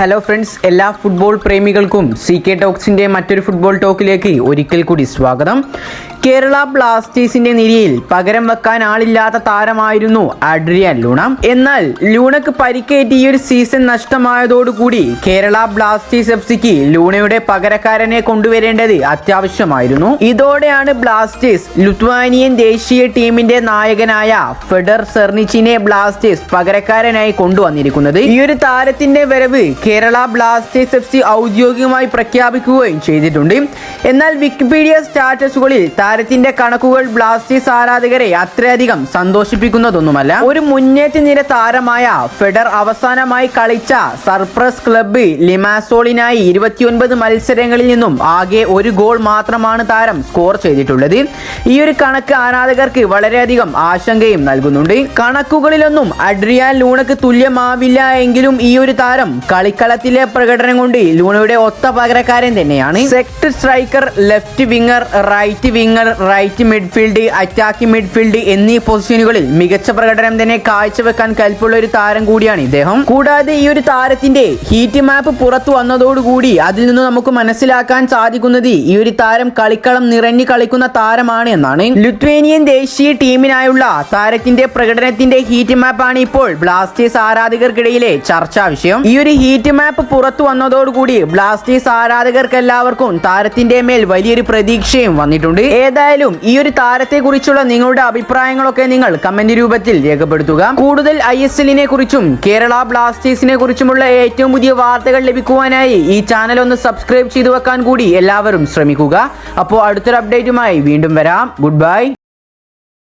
Hello friends, എല്ലാ football പ്രേമികൾക്കും CK ടോക്സിന്റെ മറ്റൊരു football ടോക്കിലേക്ക് ഒരിക്കൽ കൂടി സ്വാഗതം. കേരള ബ്ലാസ്റ്റേഴ്സിന്റെ നിരയിൽ പകരം വെക്കാൻ ആളില്ലാത്ത താരമായിരുന്നു അഡ്രിയാൻ ലൂണ. എന്നാൽ ലൂണക്ക് പരിക്കേറ്റ് ഈ ഒരു സീസൺ നഷ്ടമായതോടുകൂടി കേരള ബ്ലാസ്റ്റേഴ്സ് FCക്ക് ലൂണയുടെ പകരക്കാരനെ കൊണ്ടുവരേണ്ടത് അത്യാവശ്യമായിരുന്നു. ഇതോടെയാണ് ബ്ലാസ്റ്റേഴ്സ് ലിത്വാനിയൻ ദേശീയ ടീമിന്റെ നായകനായ ഫെഡർ സെർണിച്ചിനെ ബ്ലാസ്റ്റേഴ്സ് പകരക്കാരനായി കൊണ്ടുവന്നിരിക്കുന്നത്. ഈ ഒരു താരത്തിന്റെ വരവ് കേരള ബ്ലാസ്റ്റേഴ്സ് FC ഔദ്യോഗികമായി പ്രഖ്യാപിക്കുകയും ചെയ്തിട്ടുണ്ട്. എന്നാൽ വിക്കിപീഡിയ സ്റ്റാറ്റസുകളിൽ താരത്തിന്റെ കണക്കുകൾ ബ്ലാസ്റ്റേഴ്സ് ആരാധകരെ അത്രയധികം സന്തോഷിപ്പിക്കുന്നതൊന്നുമല്ല. ഒരു മുന്നേറ്റ നിര താരമായ ഫെഡർ അവസാനമായി കളിച്ച സർപ്രസ് ക്ലബ്ബ് ലിമാസോളിനായി 29 മത്സരങ്ങളിൽ നിന്നും ആകെ ഒരു ഗോൾ മാത്രമാണ് താരം സ്കോർ ചെയ്തിട്ടുള്ളത്. ഈ ഒരു കണക്ക് ആരാധകർക്ക് വളരെയധികം ആശങ്കയും നൽകുന്നുണ്ട്. കണക്കുകളിലൊന്നും അഡ്രിയാൻ ലൂണക്ക് തുല്യമാവില്ല എങ്കിലും ഈ ഒരു താരം കളിക്കളത്തിലെ പ്രകടനം കൊണ്ട് ലൂണയുടെ ഒത്ത പകരക്കാരൻ തന്നെയാണ്. Second striker, left winger, right winger, right midfield, attacking midfield എന്നീ പൊസിഷനുകളിൽ മികച്ച പ്രകടനം തന്നെ കാഴ്ചവെക്കാൻ കൽപ്പുള്ള ഒരു താരം കൂടിയാണ് ഇദ്ദേഹം. കൂടാതെ ഈ ഒരു താരത്തിന്റെ ഹീറ്റ് മാപ്പ് പുറത്തു വന്നതോടുകൂടി അതിൽ നിന്ന് നമുക്ക് മനസ്സിലാക്കാൻ സാധിക്കുന്നത് ഈ ഒരു താരം കളിക്കളം നിറഞ്ഞു കളിക്കുന്ന താരമാണ് എന്നാണ്. ലിത്വേനിയൻ ദേശീയ ടീമിനായുള്ള താരത്തിന്റെ പ്രകടനത്തിന്റെ ഹീറ്റ് മാപ്പാണ് ഇപ്പോൾ ബ്ലാസ്റ്റേഴ്സ് ആരാധകർക്കിടയിലെ ചർച്ചാ വിഷയം. ഈ ഒരു ഹീറ്റ് മാപ്പ് പുറത്തു വന്നതോടുകൂടി ബ്ലാസ്റ്റേഴ്സ് ആരാധകർക്ക് എല്ലാവർക്കും താരത്തിന്റെ മേൽ വലിയൊരു പ്രതീക്ഷയും വന്നിട്ടുണ്ട്. ഏതായാലും ഈ ഒരു താരത്തെ കുറിച്ചുള്ള നിങ്ങളുടെ അഭിപ്രായങ്ങളൊക്കെ നിങ്ങൾ കമന്റ് രൂപത്തിൽ രേഖപ്പെടുത്തുക. കൂടുതൽ ISLനെ കുറിച്ചും കേരള ബ്ലാസ്റ്റേഴ്സിനെ കുറിച്ചുമുള്ള ഏറ്റവും പുതിയ വാർത്തകൾ ലഭിക്കുവാനായി ഈ ചാനൽ ഒന്ന് സബ്സ്ക്രൈബ് ചെയ്തു വെക്കാൻ കൂടി എല്ലാവരും ശ്രമിക്കുക. അപ്പോൾ അടുത്തൊരു അപ്ഡേറ്റുമായി വീണ്ടും വരാം. Good bye.